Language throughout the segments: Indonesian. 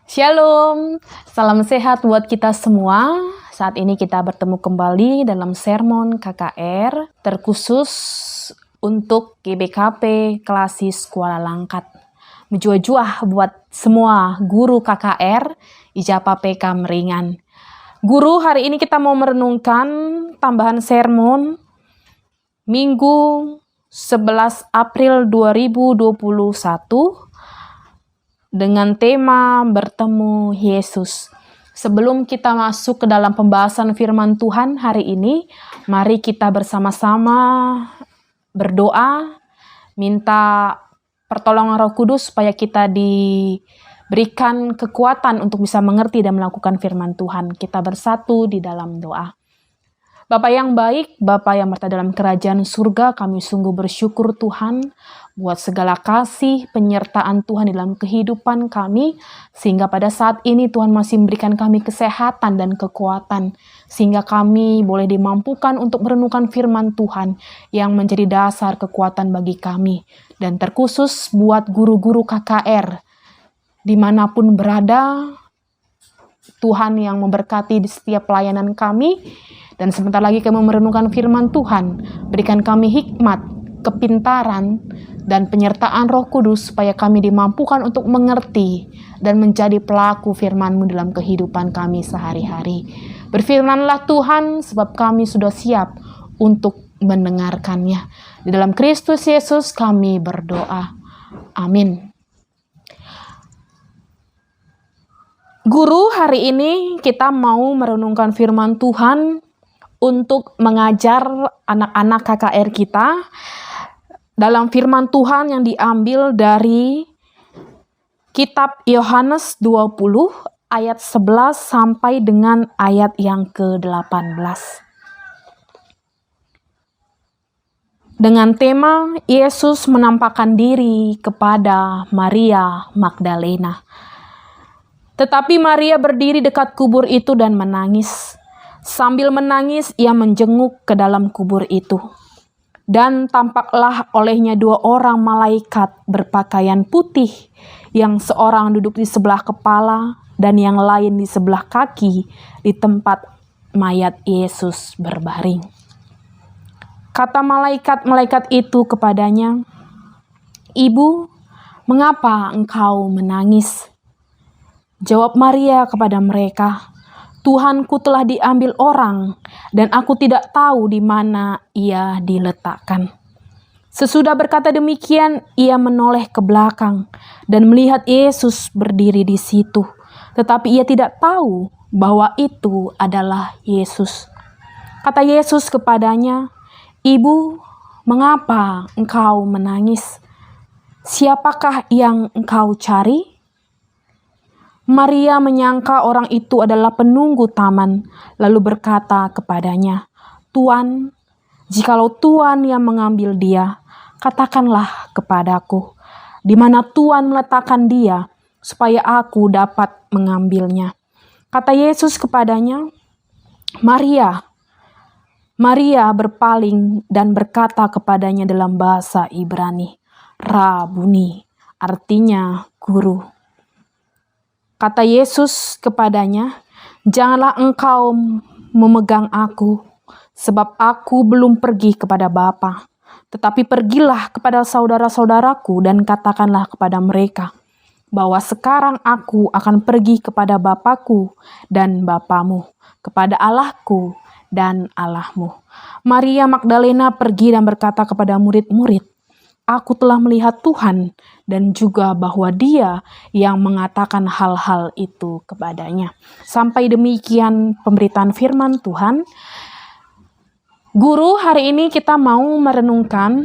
Shalom, salam sehat buat kita semua. Saat ini kita bertemu kembali dalam sermon KKR terkhusus untuk GBKP Klasis Kuala Langkat. Menjuah-juah buat semua guru KKR Ijapa PK Meringan. Guru, hari ini kita mau merenungkan tambahan sermon Minggu 11 April 2021 dengan tema bertemu Yesus. Sebelum kita masuk ke dalam pembahasan firman Tuhan hari ini, mari kita bersama-sama berdoa, minta pertolongan Roh Kudus supaya kita diberikan kekuatan untuk bisa mengerti dan melakukan firman Tuhan. Kita bersatu di dalam doa. Bapa yang baik, Bapa yang berada dalam kerajaan surga, kami sungguh bersyukur Tuhan buat segala kasih penyertaan Tuhan dalam kehidupan kami, sehingga pada saat ini Tuhan masih memberikan kami kesehatan dan kekuatan, sehingga kami boleh dimampukan untuk merenungkan firman Tuhan yang menjadi dasar kekuatan bagi kami, dan terkhusus buat guru-guru KKR dimanapun berada, Tuhan yang memberkati di setiap pelayanan kami. Dan sebentar lagi kami merenungkan firman Tuhan, berikan kami hikmat, kepintaran, dan penyertaan Roh Kudus supaya kami dimampukan untuk mengerti dan menjadi pelaku firman-Mu dalam kehidupan kami sehari-hari. Berfirmanlah Tuhan, sebab kami sudah siap untuk mendengarkannya. Di dalam Kristus Yesus kami berdoa. Amin. Guru, hari ini kita mau merenungkan firman Tuhan untuk mengajar anak-anak KKR kita dalam firman Tuhan yang diambil dari kitab Yohanes 20 ayat 11 sampai dengan ayat yang ke-18. Dengan tema Yesus menampakkan diri kepada Maria Magdalena. Tetapi Maria berdiri dekat kubur itu dan menangis. Sambil menangis, ia menjenguk ke dalam kubur itu. Dan tampaklah olehnya 2 orang malaikat berpakaian putih, yang seorang duduk di sebelah kepala dan yang lain di sebelah kaki di tempat mayat Yesus berbaring. Kata malaikat-malaikat itu kepadanya, "Ibu, mengapa engkau menangis?" Jawab Maria kepada mereka, "Tuhanku telah diambil orang, dan aku tidak tahu di mana ia diletakkan." Sesudah berkata demikian, ia menoleh ke belakang dan melihat Yesus berdiri di situ. Tetapi ia tidak tahu bahwa itu adalah Yesus. Kata Yesus kepadanya, "Ibu, mengapa engkau menangis? Siapakah yang engkau cari?" Maria menyangka orang itu adalah penunggu taman, lalu berkata kepadanya, "Tuan, jikalau Tuan yang mengambil dia, katakanlah kepadaku, di mana Tuan meletakkan dia, supaya aku dapat mengambilnya." Kata Yesus kepadanya, "Maria." Maria berpaling dan berkata kepadanya dalam bahasa Ibrani, "Rabuni," artinya guru. Kata Yesus kepadanya, "Janganlah engkau memegang aku, sebab aku belum pergi kepada Bapa. Tetapi pergilah kepada saudara-saudaraku dan katakanlah kepada mereka, bahwa sekarang aku akan pergi kepada Bapakku dan Bapamu, kepada Allahku dan Allahmu." Maria Magdalena pergi dan berkata kepada murid-murid, "Aku telah melihat Tuhan," dan juga bahwa Dia yang mengatakan hal-hal itu kepadanya. Sampai demikian pemberitaan firman Tuhan. Guru, hari ini kita mau merenungkan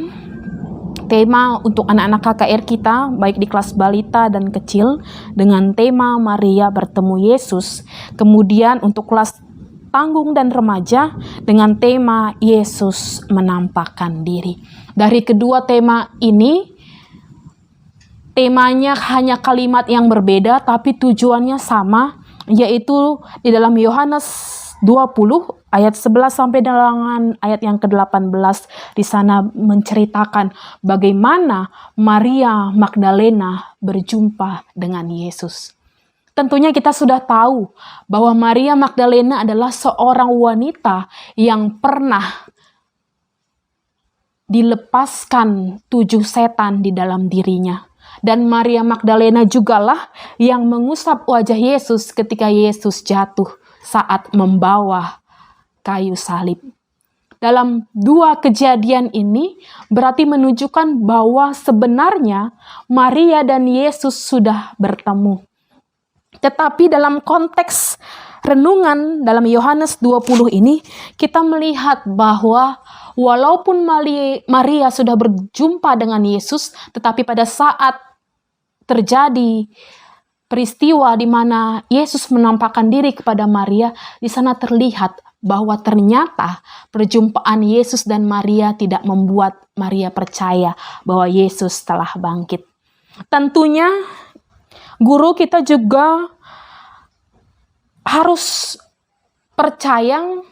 tema untuk anak-anak KKR kita, baik di kelas balita dan kecil, dengan tema Maria bertemu Yesus. Kemudian untuk kelas tanggung dan remaja dengan tema Yesus menampakkan diri. Dari kedua tema ini, temanya hanya kalimat yang berbeda tapi tujuannya sama, yaitu di dalam Yohanes 20 ayat 11 sampai dengan ayat yang ke-18. Di sana menceritakan bagaimana Maria Magdalena berjumpa dengan Yesus. tentunya kita sudah tahu bahwa Maria Magdalena adalah seorang wanita yang pernah dilepaskan 7 setan di dalam dirinya. Dan Maria Magdalena jugalah yang mengusap wajah Yesus ketika Yesus jatuh saat membawa kayu salib. Dalam 2 kejadian ini berarti menunjukkan bahwa sebenarnya Maria dan Yesus sudah bertemu. Tetapi dalam konteks renungan dalam Yohanes 20 ini, kita melihat bahwa walaupun Maria sudah berjumpa dengan Yesus, tetapi pada saat terjadi peristiwa di mana Yesus menampakkan diri kepada Maria, di sana terlihat bahwa ternyata perjumpaan Yesus dan Maria tidak membuat Maria percaya bahwa Yesus telah bangkit. Tentunya guru kita juga harus percaya,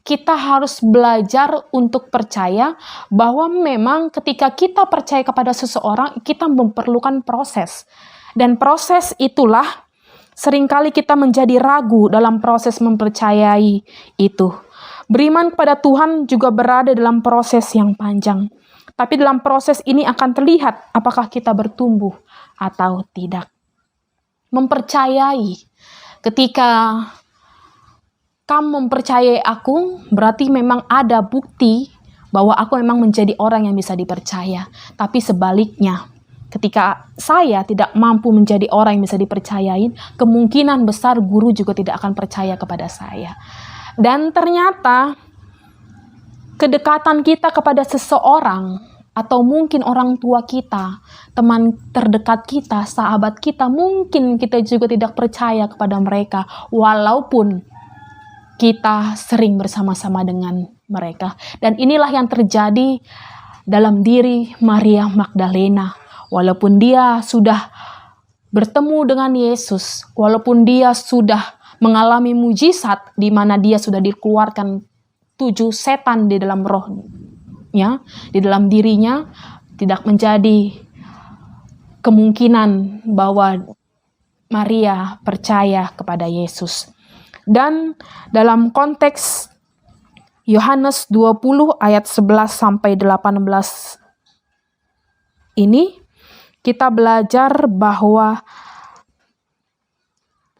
kita harus belajar untuk percaya bahwa memang ketika kita percaya kepada seseorang, kita memerlukan proses. Dan proses itulah seringkali kita menjadi ragu dalam proses mempercayai itu. Beriman kepada Tuhan juga berada dalam proses yang panjang. Tapi dalam proses ini akan terlihat apakah kita bertumbuh atau tidak. Mempercayai. Ketika kamu mempercayai aku, berarti memang ada bukti bahwa aku memang menjadi orang yang bisa dipercaya. Tapi sebaliknya, ketika saya tidak mampu menjadi orang yang bisa dipercayain, kemungkinan besar guru juga tidak akan percaya kepada saya. Dan ternyata kedekatan kita kepada seseorang, atau mungkin orang tua kita, teman terdekat kita, sahabat kita, mungkin kita juga tidak percaya kepada mereka, walaupun kita sering bersama-sama dengan mereka. Dan inilah yang terjadi dalam diri Maria Magdalena. Walaupun dia sudah bertemu dengan Yesus, walaupun dia sudah mengalami mujizat di mana dia sudah dikeluarkan 7 setan di dalam rohnya, di dalam dirinya, tidak menjadi kemungkinan bahwa Maria percaya kepada Yesus. Dan dalam konteks Yohanes 20 ayat 11 sampai 18 ini, kita belajar bahwa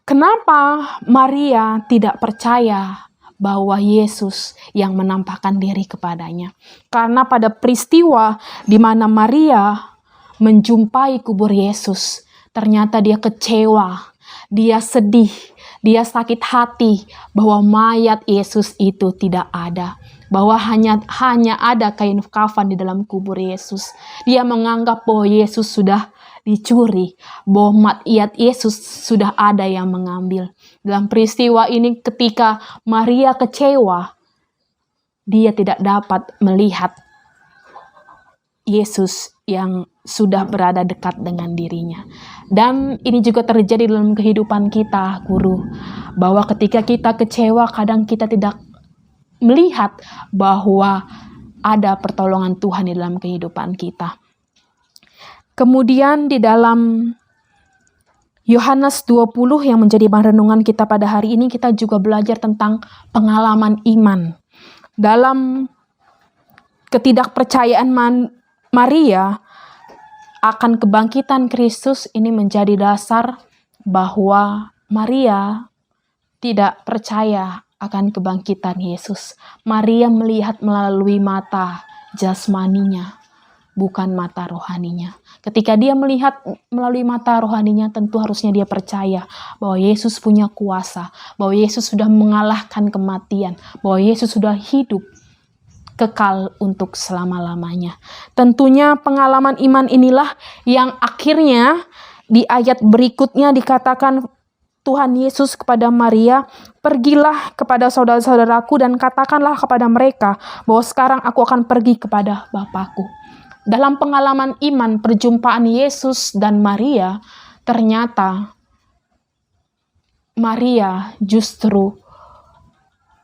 kenapa Maria tidak percaya bahwa Yesus yang menampakkan diri kepadanya. Karena pada peristiwa di mana Maria menjumpai kubur Yesus, ternyata dia kecewa, dia sedih, dia sakit hati bahwa mayat Yesus itu tidak ada. Bahwa hanya ada kain kafan di dalam kubur Yesus. Dia menganggap bahwa Yesus sudah dicuri, bahwa mayat Yesus sudah ada yang mengambil. Dalam peristiwa ini ketika Maria kecewa, dia tidak dapat melihat Yesus yang sudah berada dekat dengan dirinya. Dan ini juga terjadi dalam kehidupan kita, guru. Bahwa ketika kita kecewa, kadang kita tidak melihat bahwa ada pertolongan Tuhan di dalam kehidupan kita. Kemudian di dalam Yohanes 20 yang menjadi bahan renungan kita pada hari ini, kita juga belajar tentang pengalaman iman. Dalam ketidakpercayaan Maria akan kebangkitan Kristus, ini menjadi dasar bahwa Maria tidak percaya akan kebangkitan Yesus. Maria melihat melalui mata jasmaninya, bukan mata rohaninya. Ketika dia melihat melalui mata rohaninya, tentu harusnya dia percaya bahwa Yesus punya kuasa, bahwa Yesus sudah mengalahkan kematian, bahwa Yesus sudah hidup kekal untuk selama-lamanya. Tentunya pengalaman iman inilah yang akhirnya di ayat berikutnya dikatakan Tuhan Yesus kepada Maria, "Pergilah kepada saudara-saudaraku dan katakanlah kepada mereka bahwa sekarang aku akan pergi kepada Bapakku." Dalam pengalaman iman perjumpaan Yesus dan Maria, ternyata Maria justru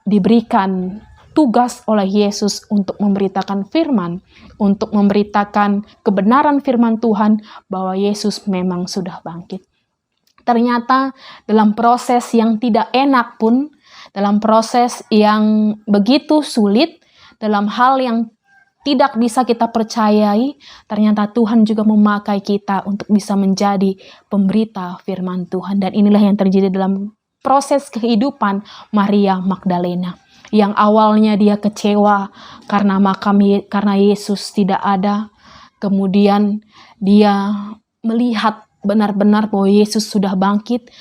diberikan tugas oleh Yesus untuk memberitakan firman, untuk memberitakan kebenaran firman Tuhan bahwa Yesus memang sudah bangkit. Ternyata dalam proses yang tidak enak pun, dalam proses yang begitu sulit, dalam hal yang tidak bisa kita percayai, ternyata Tuhan juga memakai kita untuk bisa menjadi pemberita firman Tuhan. Dan inilah yang terjadi dalam proses kehidupan Maria Magdalena. Yang awalnya dia kecewa karena Yesus tidak ada. Kemudian dia melihat benar-benar bahwa Yesus sudah bangkit.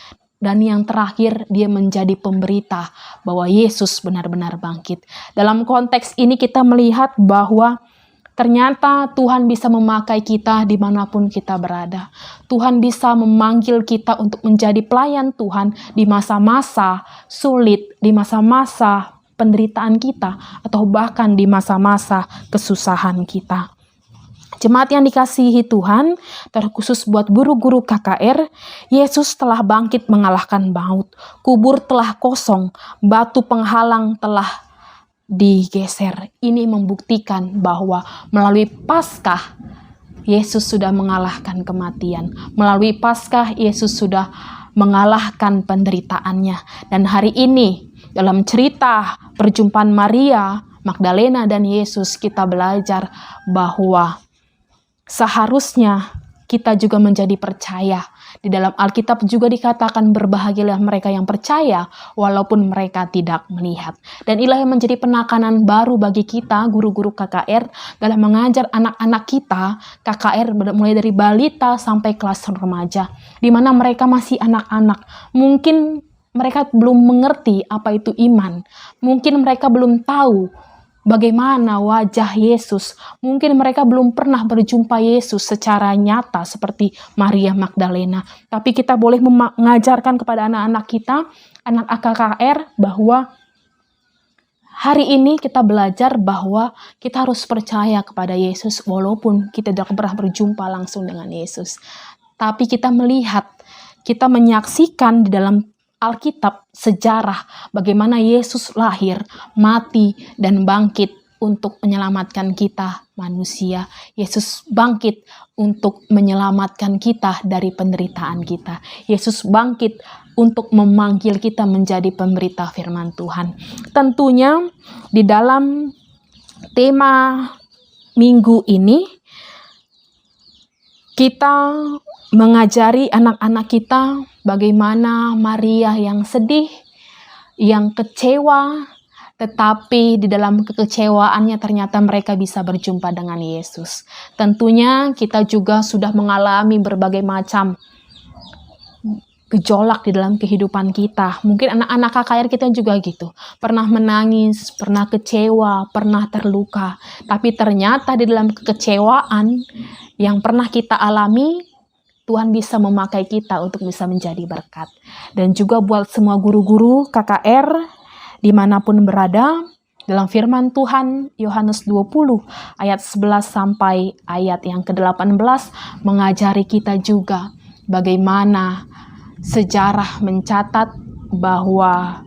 Dan yang terakhir, dia menjadi pemberita bahwa Yesus benar-benar bangkit. Dalam konteks ini kita melihat bahwa ternyata Tuhan bisa memakai kita dimanapun kita berada. Tuhan bisa memanggil kita untuk menjadi pelayan Tuhan di masa-masa sulit, di masa-masa penderitaan kita, atau bahkan di masa-masa kesusahan kita. Jemaat yang dikasihi Tuhan, terkhusus buat guru-guru KKR, Yesus telah bangkit mengalahkan maut. Kubur telah kosong, batu penghalang telah digeser. Ini membuktikan bahwa melalui Paskah, Yesus sudah mengalahkan kematian. Melalui Paskah, Yesus sudah mengalahkan penderitaannya. Dan hari ini, dalam cerita perjumpaan Maria Magdalena dan Yesus, kita belajar bahwa seharusnya kita juga menjadi percaya. Di dalam Alkitab juga dikatakan berbahagialah mereka yang percaya walaupun mereka tidak melihat. Dan inilah yang menjadi penekanan baru bagi kita guru-guru KKR dalam mengajar anak-anak kita KKR mulai dari balita sampai kelas remaja. Di mana mereka masih anak-anak. Mungkin mereka belum mengerti apa itu iman. Mungkin mereka belum tahu bagaimana wajah Yesus. Mungkin mereka belum pernah berjumpa Yesus secara nyata seperti Maria Magdalena. Tapi kita boleh mengajarkan kepada anak-anak kita, anak KKR, bahwa hari ini kita belajar bahwa kita harus percaya kepada Yesus walaupun kita tidak pernah berjumpa langsung dengan Yesus. Tapi kita melihat, kita menyaksikan di dalam Alkitab sejarah bagaimana Yesus lahir, mati, dan bangkit untuk menyelamatkan kita manusia. Yesus bangkit untuk menyelamatkan kita dari penderitaan kita. Yesus bangkit untuk memanggil kita menjadi pemberita firman Tuhan. Tentunya di dalam tema minggu ini kita mengajari anak-anak kita bagaimana Maria yang sedih, yang kecewa, tetapi di dalam kekecewaannya ternyata mereka bisa berjumpa dengan Yesus. Tentunya kita juga sudah mengalami berbagai macam gejolak di dalam kehidupan kita. Mungkin anak-anak KKR kita juga gitu. Pernah menangis, pernah kecewa, pernah terluka. Tapi ternyata di dalam kekecewaan yang pernah kita alami, Tuhan bisa memakai kita untuk bisa menjadi berkat. Dan juga buat semua guru-guru KKR dimanapun berada, dalam firman Tuhan Yohanes 20 ayat 11 sampai ayat yang ke-18 mengajari kita juga bagaimana sejarah mencatat bahwa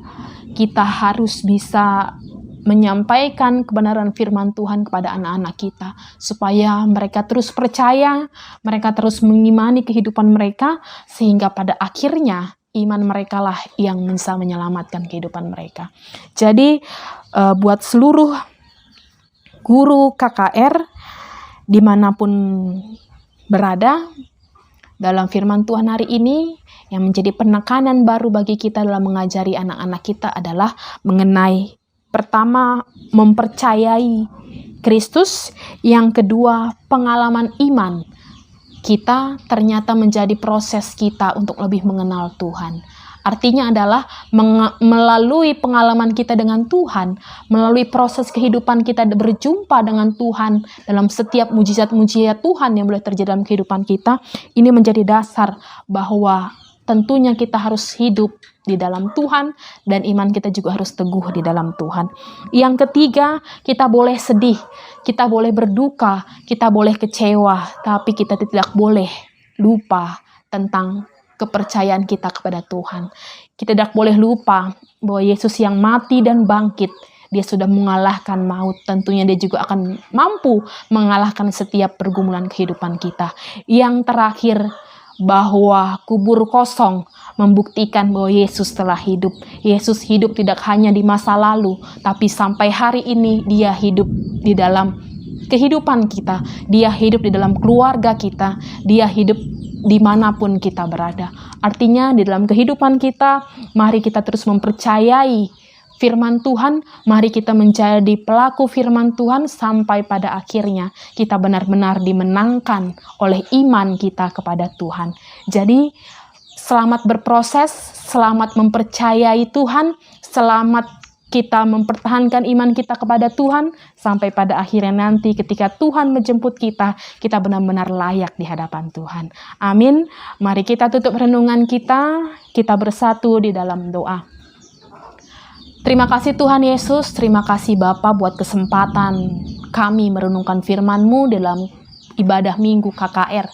kita harus bisa menyampaikan kebenaran firman Tuhan kepada anak-anak kita supaya mereka terus percaya, mereka terus mengimani kehidupan mereka sehingga pada akhirnya iman mereka lah yang bisa menyelamatkan kehidupan mereka. Jadi buat seluruh guru KKR dimanapun berada, dalam firman Tuhan hari ini yang menjadi penekanan baru bagi kita dalam mengajari anak-anak kita adalah mengenai pertama, mempercayai Kristus. Yang kedua, pengalaman iman kita ternyata menjadi proses kita untuk lebih mengenal Tuhan. Artinya adalah melalui pengalaman kita dengan Tuhan, melalui proses kehidupan kita berjumpa dengan Tuhan dalam setiap mujizat-mujizat Tuhan yang boleh terjadi dalam kehidupan kita, ini menjadi dasar bahwa tentunya kita harus hidup di dalam Tuhan dan iman kita juga harus teguh di dalam Tuhan. Yang ketiga, kita boleh sedih, kita boleh berduka, kita boleh kecewa, tapi kita tidak boleh lupa tentang kepercayaan kita kepada Tuhan. Kita tidak boleh lupa bahwa Yesus yang mati dan bangkit, dia sudah mengalahkan maut. Tentunya dia juga akan mampu mengalahkan setiap pergumulan kehidupan kita. Yang terakhir, bahwa kubur kosong membuktikan bahwa Yesus telah hidup. Yesus hidup tidak hanya di masa lalu, tapi sampai hari ini Dia hidup di dalam kehidupan kita. Dia hidup di dalam keluarga kita. Dia hidup dimanapun kita berada. Artinya di dalam kehidupan kita, mari kita terus mempercayai firman Tuhan, mari kita menjadi pelaku firman Tuhan sampai pada akhirnya kita benar-benar dimenangkan oleh iman kita kepada Tuhan. Jadi selamat berproses, selamat mempercayai Tuhan, selamat kita mempertahankan iman kita kepada Tuhan sampai pada akhirnya nanti ketika Tuhan menjemput kita, kita benar-benar layak di hadapan Tuhan. Amin. Mari kita tutup renungan kita bersatu di dalam doa. Terima kasih Tuhan Yesus, terima kasih Bapa buat kesempatan kami merenungkan firman-Mu dalam ibadah Minggu KKR.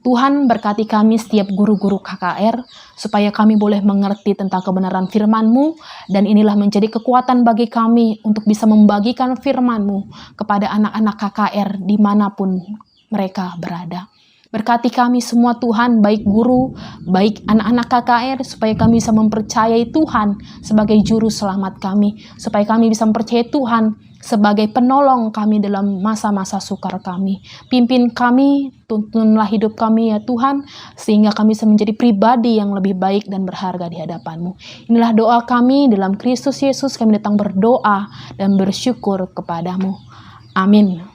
Tuhan berkati kami setiap guru-guru KKR, supaya kami boleh mengerti tentang kebenaran firman-Mu, dan inilah menjadi kekuatan bagi kami untuk bisa membagikan firman-Mu kepada anak-anak KKR dimanapun mereka berada. Berkati kami semua Tuhan, baik guru, baik anak-anak KKR, supaya kami bisa mempercayai Tuhan sebagai juru selamat kami, supaya kami bisa mempercayai Tuhan sebagai penolong kami dalam masa-masa sukar kami. Pimpin kami, tuntunlah hidup kami ya Tuhan, sehingga kami bisa menjadi pribadi yang lebih baik dan berharga di hadapan-Mu. Inilah doa kami dalam Kristus Yesus, kami datang berdoa dan bersyukur kepadamu. Amin.